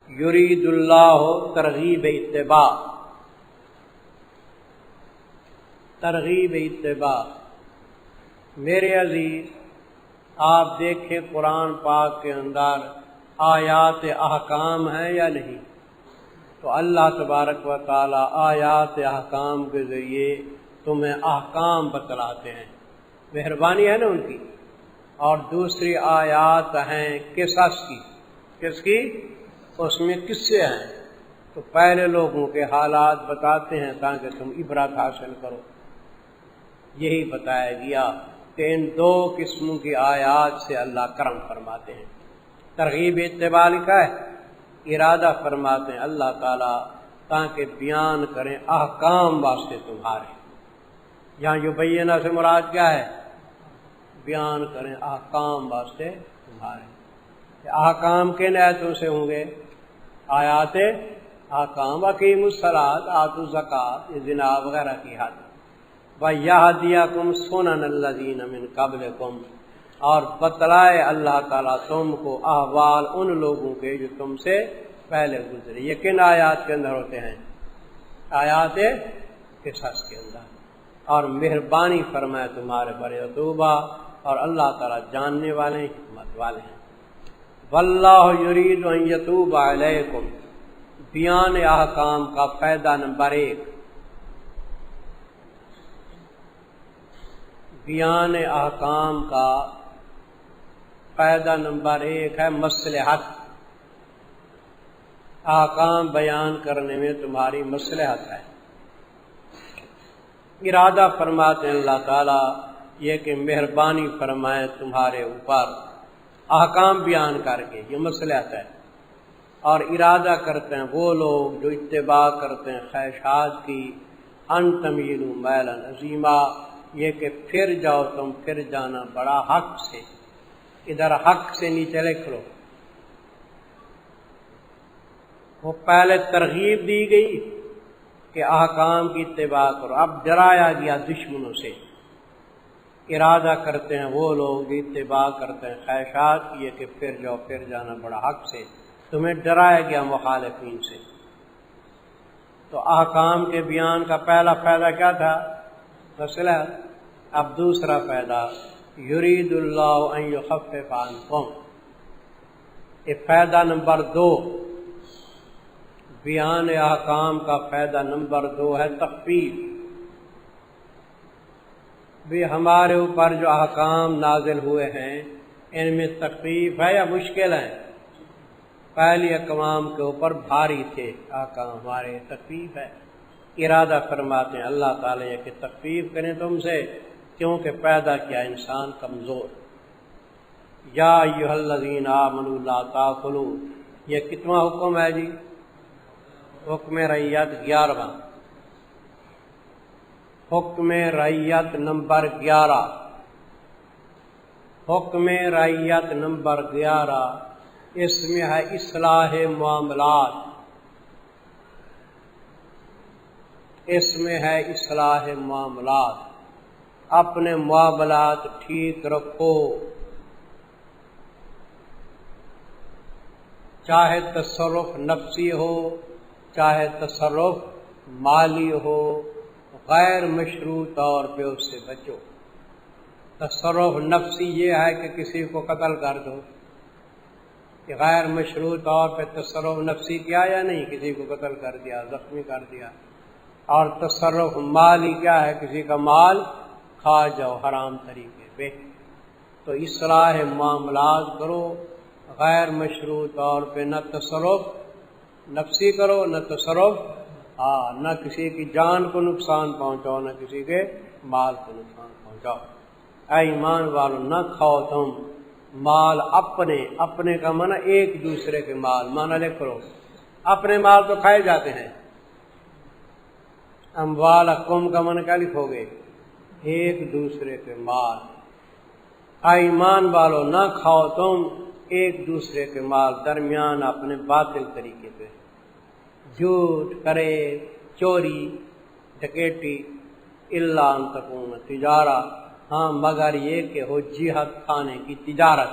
یرید اللہ ترغیب اتباع، ترغیب اتباع۔ میرے عزیز آپ دیکھیں قرآن پاک کے اندر آیات احکام ہیں یا نہیں؟ تو اللہ تبارک و تعالی آیات احکام کے ذریعے تمہیں احکام بتلاتے ہیں، مہربانی ہے نا ان کی۔ اور دوسری آیات ہیں قصص کی، کس کی؟ اس میں قصے ہیں، تو پہلے لوگوں کے حالات بتاتے ہیں تاکہ تم عبرت حاصل کرو۔ یہی بتایا گیا کہ ان دو قسموں کی آیات سے اللہ کرم فرماتے ہیں۔ ترغیب اتباع کا ہے، ارادہ فرماتے ہیں اللہ تعالیٰ تاکہ بیان کریں احکام واسطے تمہارے۔ یہاں یبینہ سے مراد کیا ہے؟ بیان کریں احکام واسطے تمہارے۔ احکام کن آیتوں سے ہوں گے؟ آیات احکام، اقیموا الصلاۃ، آتوا الزکوٰۃ، یہ زنا وغیرہ کی حد۔ وَیَہْدِیَکُمْ سُنَنَ الَّذِینَ مِن قَبْلِکُمْ، اور بتلائے اللہ تعالیٰ تم کو احوال ان لوگوں کے جو تم سے پہلے گزرے۔ یہ کن آیات کے اندر ہوتے ہیں؟ آیات قصص کے اندر۔ اور مہربانی فرمائے تمہارے بڑے توبہ، اور اللہ تعالیٰ جاننے والے حکمت والے ہیں۔ واللہ یرید ان یتوب علیکم، بیان احکام کا فائدہ نمبر 1، بیان احکام کا فائدہ نمبر 1 ہے مصلحت۔ احکام بیان کرنے میں تمہاری مصلحت ہے۔ ارادہ فرماتے ہیں اللہ تعالیٰ یہ کہ مہربانی فرمائے تمہارے اوپر احکام بیان کر کے، یہ مصلحت ہے۔ اور ارادہ کرتے ہیں وہ لوگ جو اتباع کرتے ہیں خواہشات کی، ان تمیلوا میلا عظیما، یہ کہ پھر جاؤ تم پھر جانا بڑا حق سے۔ ادھر حق سے نیچے لکھ لو، وہ پہلے ترغیب دی گئی کہ احکام کی اتباع کرو، اب ڈرایا گیا دشمنوں سے۔ ارادہ کرتے ہیں وہ لوگ جو اتباع کرتے ہیں خواہشات کی کہ پھر جاؤ پھر جانا بڑا حق سے، تمہیں ڈرایا گیا مخالفین سے۔ تو احکام کے بیان کا پہلا فائدہ کیا تھا؟ مسئلہ۔ اب دوسرا فائدہ، یرید اللہ ان یخفف عنکم، یہ فائدہ نمبر 2، بیان احکام کا فائدہ نمبر 2 ہے تخفیف۔ بھی ہمارے اوپر جو احکام نازل ہوئے ہیں ان میں تخفیف ہے یا مشکل ہے؟ پہلی اقوام کے اوپر بھاری تھے احکام، ہمارے تخفیف ہے۔ ارادہ فرماتے ہیں اللہ تعالیٰ یہ کہ تخفیف کریں تم سے، کیونکہ پیدا کیا انسان کمزور۔ یا ایھا الذین آمنوا لا تاکلوا، یہ کتواں حکم ہے جی؟ حکم رعیت 11واں، حکم رعیت نمبر 11، حکم رعیت نمبر 11، اس میں ہے اصلاح معاملات، اس میں ہے اصلاح معاملات، اپنے معاملات ٹھیک رکھو، چاہے تصرف نفسی ہو چاہے تصرف مالی ہو، غیر مشروع طور پہ اس سے بچو۔ تصرف نفسی یہ ہے کہ کسی کو قتل کر دو، کہ غیر مشروع طور پہ تصرف نفسی کیا یا نہیں؟ کسی کو قتل کر دیا، زخمی کر دیا۔ اور تصرف مالی کیا ہے؟ کسی کا مال کھا جاؤ حرام طریقے پہ۔ تو اصلاح معاملات کرو، غیر مشروع طور پہ نہ تصرف نفسی کرو نہ تصرف نہ کسی کی جان کو نقصان پہنچاؤ نہ کسی کے مال کو نقصان پہنچاؤ۔ اے ایمان والو نہ کھاؤ تم مال اپنے کا معنی ایک دوسرے کے مال، معنی لکھ لو، اپنے مال تو کھائے جاتے ہیں۔ اموالکم کا معنی کیا لکھو گے؟ ایک دوسرے کے مال۔ اے ایمان والو نہ کھاؤ تم ایک دوسرے کے مال درمیان اپنے باطل طریقے پہ، جھوٹ کرے، چوری، ڈکیٹی، الا ان تکون تجارہ، ہاں مگر یہ کہ ہو جہت کھانے کی تجارت۔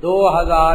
2,000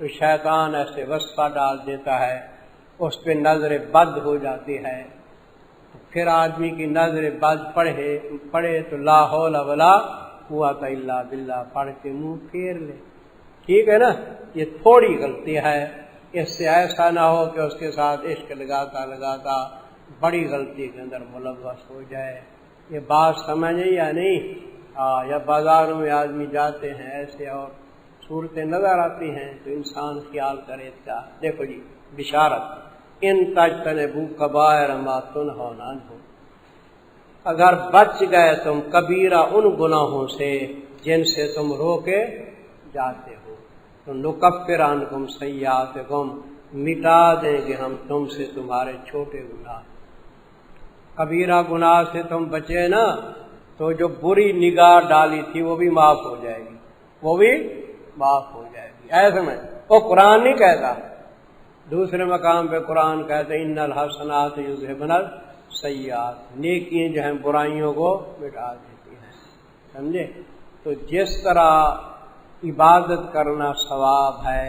تو شیطان ایسے وسوسہ ڈال دیتا ہے، اس پہ نظر بد ہو جاتی ہے، پھر آدمی کی نظر بد پڑے تو لا حول ولا قوت الا باللہ پڑھ کے منہ پھیر لے، ٹھیک ہے نا؟ یہ تھوڑی غلطی ہے، اس سے ایسا نہ ہو کہ اس کے ساتھ عشق لگاتا لگاتا بڑی غلطی کے اندر ملوث ہو جائے۔ یہ بات سمجھے یا نہیں؟ یا بازاروں میں آدمی جاتے ہیں ایسے اور صورتیں نظر آتی ہیں تو انسان خیال کرے اس کا۔ دیکھو جی بشارت، ان تجتنبوا کبائر ما تنہون عنہ، اگر بچ گئے تم کبیرہ ان گناہوں سے جن سے تم روکے جاتے ہو، تو نکفر عنکم سیئاتکم، مٹا دیں گے ہم تم سے تمہارے چھوٹے گناہ۔ کبیرہ گناہ سے تم بچے نا تو جو بری نگاہ ڈالی تھی وہ بھی معاف ہو جائے گی، وہ بھی معاف ہو جائے گی۔ ایسے میں وہ قرآن نہیں کہتا، دوسرے مقام پہ قرآن کہتے ان الحسنات یذھبن السیئات، نیکیاں جو ہیں برائیوں کو مٹا دیتی ہیں، سمجھے؟ تو جس طرح عبادت کرنا ثواب ہے،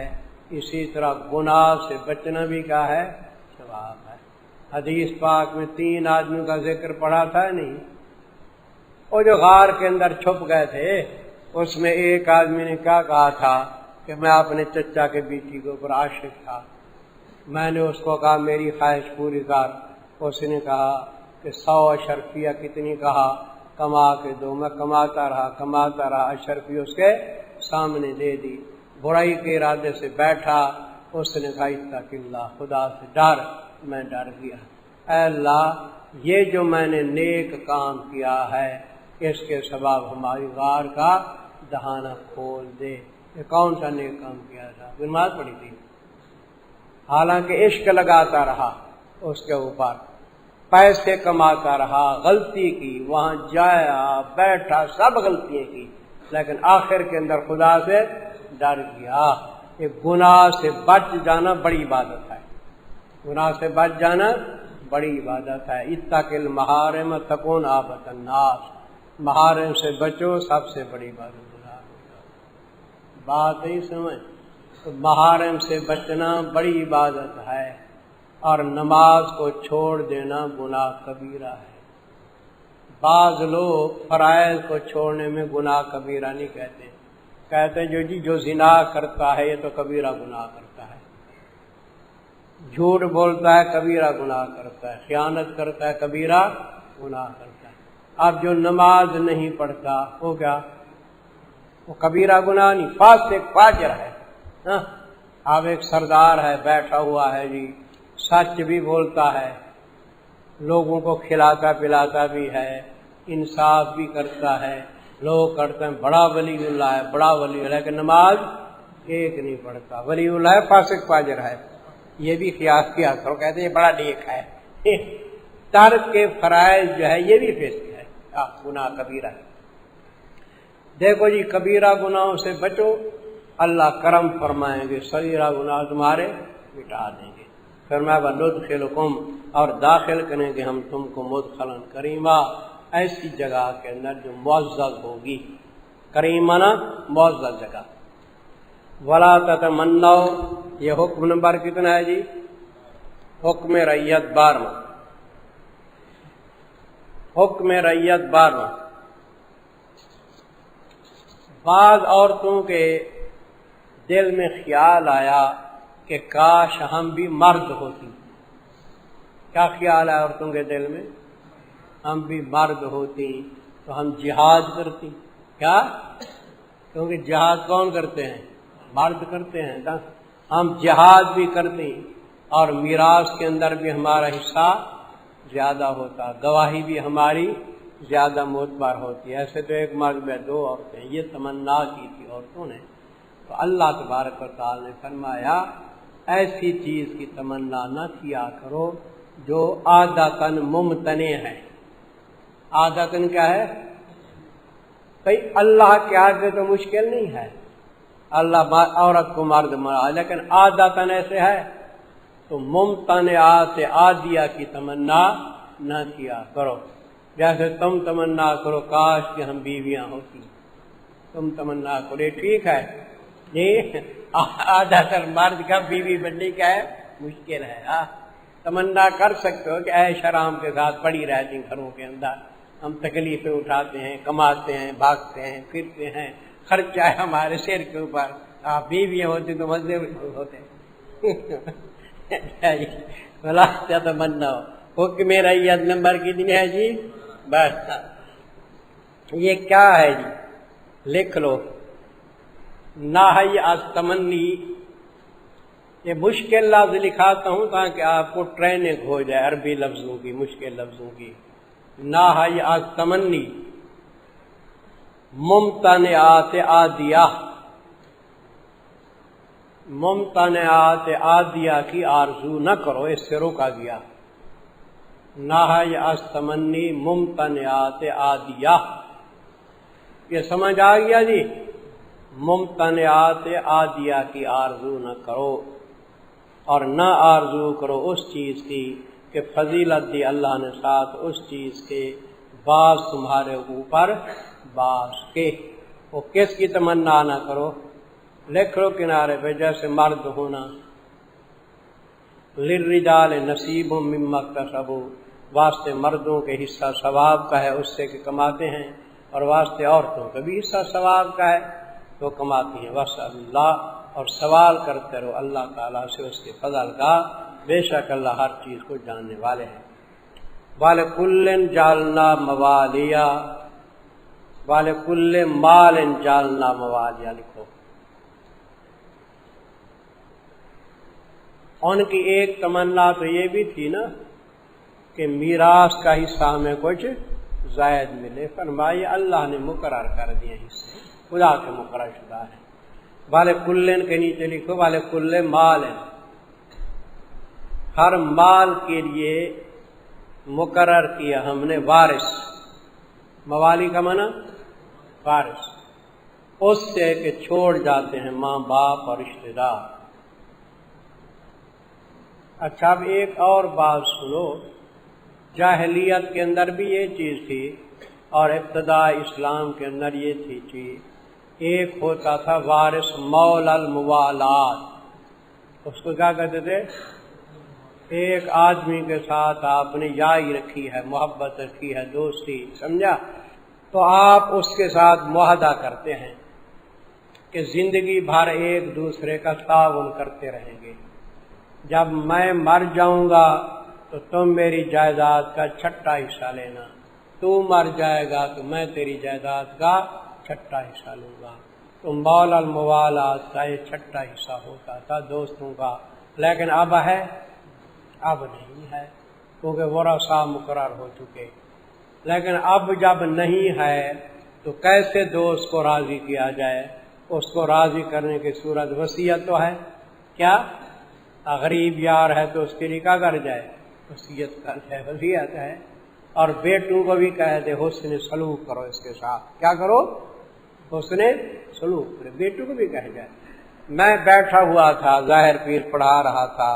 اسی طرح گناہ سے بچنا بھی کیا ہے؟ ثواب ہے۔ حدیث پاک میں 3 آدمیوں کا ذکر پڑھا تھا نہیں؟ وہ جو غار کے اندر چھپ گئے تھے، اس میں ایک آدمی نے کیا کہا تھا کہ میں اپنے چچا کے بیٹی کے اوپر عاشق تھا، میں نے اس کو کہا میری خواہش پوری کر، اس نے کہا کہ 100 اشرفیہ کتنی کہا کما کے دو، میں کماتا رہا، اشرفی اس کے سامنے دے دی، برائی کے ارادے سے بیٹھا، اس نے کہا اتق اللہ، خدا سے ڈر، میں ڈر گیا، اے اللہ یہ جو میں نے نیک کام کیا ہے اس کے سبب ہماری غار کا دہانہ کھول دے۔ یہ کون سا نیک کام کیا تھا؟ نماز پڑھی تھی، حالانکہ عشق لگاتا رہا اس کے اوپر، پیسے کماتا رہا، غلطی کی، وہاں جایا بیٹھا، سب غلطیاں کی، لیکن آخر کے اندر خدا سے ڈر گیا۔ یہ گناہ سے بچ جانا بڑی عبادت ہے، گناہ سے بچ جانا بڑی عبادت ہے۔ اتق المحارم تکون آبت الناس، محارم سے بچو، سب سے بڑی عبادت گناہ ہے۔ بات نہیں سمجھ؟ تو محارم سے بچنا بڑی عبادت ہے، اور نماز کو چھوڑ دینا گناہ کبیرہ ہے۔ بعض لوگ فرائض کو چھوڑنے میں گناہ کبیرہ نہیں کہتے، کہتے ہیں جو زنا کرتا ہے یہ تو کبیرہ گناہ کرتا ہے، جھوٹ بولتا ہے کبیرہ گناہ کرتا ہے، خیانت کرتا ہے کبیرہ گناہ کرتا ہے۔ اب جو نماز نہیں پڑھتا وہ کیا؟ وہ کبیرہ گناہ نہیں، فاسق فاجر ہے۔ اب ایک سردار ہے بیٹھا ہوا ہے جی، سچ بھی بولتا ہے، لوگوں کو کھلاتا پلاتا بھی ہے، انصاف بھی کرتا ہے، لوگ کرتے ہیں بڑا ولی اللہ ہے، بڑا ولی اللہ ہے، لیکن نماز ایک نہیں پڑھتا، ولی اللہ ہے فاسق فاجر ہے۔ یہ بھی قیاس کیا کرو، کہتے ہیں یہ بڑا نیک ہے۔ ترک کے فرائض جو ہے یہ بھی فسق ہے، گناہ کبیرہ ہے۔ دیکھو جی کبیرہ گناہوں سے بچو، اللہ کرم فرمائیں گے، صغیرہ گناہ تمہارے مٹا دیں گے۔ فرمایا وَنُدْخِلُكُمْ، اور داخل کریں گے ہم تم کو مدخلاً کریما، ایسی جگہ کے اندر جو معزز ہوگی، کریمہ نا معزز جگہ۔ وَلَا تَتَمَنَّوْا، یہ حکم نمبر کتنا ہے جی؟ حکم رعیت 12، حکم رعیت 12۔ بعض عورتوں کے دل میں خیال آیا کہ کاش ہم بھی مرد ہوتی۔ کیا خیال ہے عورتوں کے دل میں؟ ہم بھی مرد ہوتی تو ہم جہاد کرتی۔ کیا؟ کیونکہ جہاد کون کرتے ہیں؟ مرد کرتے ہیں نا۔ ہم جہاد بھی کرتے اور میراث کے اندر بھی ہمارا حصہ زیادہ ہوتا، گواہی بھی ہماری زیادہ معتبر ہوتی ہے۔ ایسے تو ایک مرد میں 2 عورتیں، یہ تمنا کی تھی عورتوں نے، تو اللہ تبارک و تعالی نے فرمایا ایسی چیز کی تمنا نہ کیا کرو جو عادتاً ممتنع ہے۔ عادتاً کیا ہے؟ بھئی اللہ کے آگے تو مشکل نہیں ہے، اللہ عورت کو مرد مرا، لیکن عادتاً ایسے ہے تو ممتنعات عادیہ کی تمنا نہ کیا کرو۔ جیسے تم تمنا کرو کاش کہ ہم بیویاں ہوتی، تم تمنا کرو، یہ ٹھیک ہے جی؟ آدھا تر مرد کا بیوی بننے کا ہے مشکل ہے. تمنا کر سکتے ہو کہ عیش آرام کے ساتھ پڑی رہتی گھروں کے اندر، ہم تکلیفیں اٹھاتے ہیں، کماتے ہیں، بھاگتے ہیں، پھرتے ہیں، خرچہ ہے ہمارے سر کے اوپر. بیویاں ہوتی تو مزے ہوتے. بلا کیا تمنا ہو کہ میرا یہ نمبر کتنی ہے جی؟ بس یہ کیا ہے جی؟ لکھ لو. نہی از تمنی، یہ مشکل لفظ لکھاتا ہوں تاکہ آپ کو ٹریننگ ہو جائے عربی لفظوں کی، مشکل لفظوں کی. نہی از تمنی ممتنعات عادیہ، ممتنعات عادیہ کی آرزو نہ کرو، اس سے روکا گیا. نہی از تمنی ممتنعات عادیہ، یہ سمجھ آ گیا جی؟ ممتنعات عادیہ کی آرزو نہ کرو، اور نہ آرزو کرو اس چیز کی کہ فضیلت دی اللہ نے ساتھ اس چیز کے بعض تمہارے اوپر بعض کے. وہ کس کی تمنا نہ کرو؟ لکھ لو کنارے پہ، جیسے مرد ہونا. للرجال نصیب مما اکتسبوا، واسطے مردوں کے حصہ ثواب کا ہے اس سے کہ کماتے ہیں، اور واسطے عورتوں کا بھی حصہ ثواب کا ہے تو کماتی ہیں. واسطے اللہ، اور سوال کرتے رہو اللہ تعالیٰ سے اس کے فضل کا، بے شک اللہ ہر چیز کو جاننے والے ہیں. وَلِكُلٍّ جَعَلْنَا مَوَالِيَ، وَلِكُلِّ مَالٍ جَعَلْنَا مَوَالِيَ لکھو. ان کی ایک تمنا تو یہ بھی تھی نا کہ میراث کا حصہ ہمیں کچھ زائد ملے. فرمایا اللہ نے مقرر کر دیے حصے، خدا کے مقرر شدہ ہے. والے کلن کے نیچے لکھو والے کل مال، ہر مال کے لیے مقرر کیا ہم نے وارث. موالی کا معنی وارث، اس سے کہ چھوڑ جاتے ہیں ماں باپ اور رشتہ دار. اچھا اب ایک اور بات سنو، جاہلیت کے اندر بھی یہ چیز تھی اور ابتدا اسلام کے اندر یہ تھی چیز. ایک ہوتا تھا وارث مولا الموالات، اس کو کیا کہتے تھے؟ ایک آدمی کے ساتھ آپ نے یاری رکھی ہے، محبت رکھی ہے، دوستی، سمجھا؟ تو آپ اس کے ساتھ معاہدہ کرتے ہیں کہ زندگی بھر ایک دوسرے کا تعاون کرتے رہیں گے. جب میں مر جاؤں گا تو تم میری جائیداد کا چھٹا حصہ لینا، تو مر جائے گا تو میں تیری جائیداد کا چھٹا حصہ لوں گا. تو مولا الموالات کا یہ چھٹا حصہ ہوتا تھا دوستوں کا. لیکن اب ہے؟ اب نہیں ہے، کیونکہ ورثاء مقرر ہو چکے. لیکن اب جب نہیں ہے تو کیسے دوست کو راضی کیا جائے؟ اس کو راضی کرنے کی صورت وصیت تو ہے. کیا غریب یار ہے تو اس کے لیے کیا کر جائے؟ وصیت کر جائے، وصیت ہے. اور بیٹوں کو بھی کہہ دے حسن سلوک کرو اس کے ساتھ. کیا کرو؟ حسن سلوک کرو. بیٹوں کو بھی کہہ جائے. میں بیٹھا ہوا تھا، ظاہر پیر پڑھا رہا تھا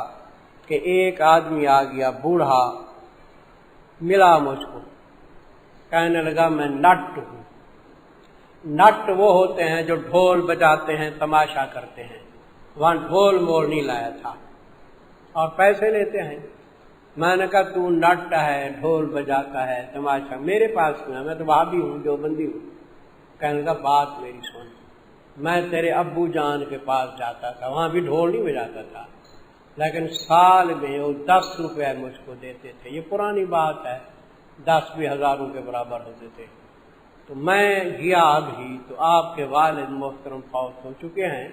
کہ ایک آدمی آ گیا بوڑھا، ملا مجھ کو، کہنے لگا میں نٹ ہوں. نٹ وہ ہوتے ہیں جو ڈھول بجاتے ہیں، تماشا کرتے ہیں. وہاں ڈھول مول نہیں لایا تھا اور پیسے لیتے ہیں. میں نے کہا تو نٹ ہے، ڈھول بجاتا ہے، تماشا میرے پاس کیوں ہے؟ میں تو وہابی ہوں، جو بندی ہوں. کہنے لگا بات میری سن، میں تیرے ابو جان کے پاس جاتا تھا، وہاں بھی ڈھول نہیں بجاتا تھا، لیکن سال میں وہ 10 روپے مجھ کو دیتے تھے. یہ پرانی بات ہے، 10 بھی ہزاروں کے برابر ہوتے تھے. تو میں گیا ابھی تو آپ کے والد محترم فوت ہو چکے ہیں.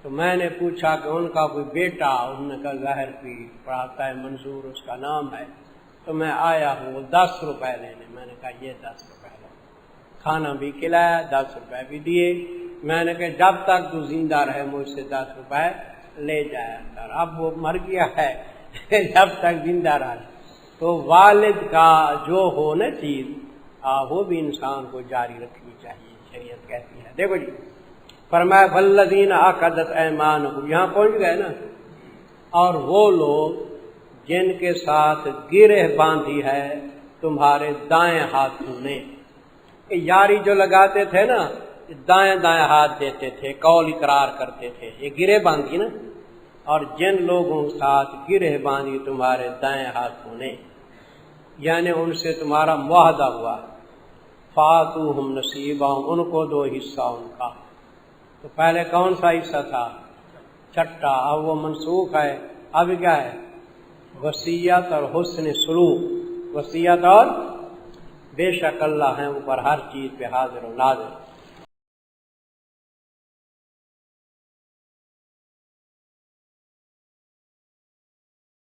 تو میں نے پوچھا کہ ان کا کوئی بیٹا؟ انہوں نے کہا ظاہر پیر پڑھاتا ہے، منظور اس کا نام ہے. تو میں آیا ہوں وہ 10 روپے لینے. میں نے کہا یہ 10 روپے لو. کھانا بھی کھلایا، 10 روپے بھی دیے. میں نے کہا جب تک تو زندہ رہے مجھ سے 10 روپے لے جایا کر. اب وہ مر گیا ہے جب تک زندہ رہا. تو والد کا جو ہو نا چیز، وہ بھی انسان کو جاری رکھنی چاہیے، شریعت کہتی ہے. دیکھو جی، فرمایا والذین عقدت ایمانکم، یہاں پہنچ گئے نا. اور وہ لوگ جن کے ساتھ گرہ باندھی ہے تمہارے دائیں ہاتھوں نے. یاری جو لگاتے تھے نا دائیں دائیں ہاتھ دیتے تھے، قول اقرار کرتے تھے، یہ گرے باندھی نا، اور جن لوگوں کے ساتھ گرہ باندھی تمہارے دائیں ہاتھوں نے، یعنی ان سے تمہارا معاہدہ ہوا، فاتوہم نصیبہم، ان کو دو حصہ ان کا۔ تو پہلے کون سا حصہ تھا؟ چھٹا، اب وہ منسوخ ہے، اب کیا ہے؟ وصیت اور حسن سلوک، وصیت اور بے شک اللہ ہے اوپر ہر چیز پہ حاضر و ناظر۔